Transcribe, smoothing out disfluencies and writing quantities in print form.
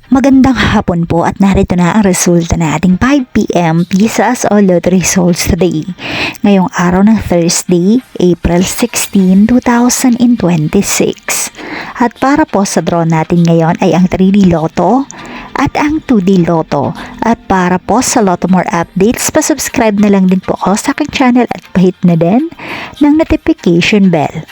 Magandang hapon po at narito na ang resulta ng ating 5pm Pisas o Lottery Results today. Ngayong araw ng Thursday, April 16, 2026. At para po sa draw natin ngayon ay ang 3D Lotto at ang 2D Lotto. At para po sa Lotto More updates, pa-subscribe na lang din po ako sa aking channel at pahit na din ng notification bell.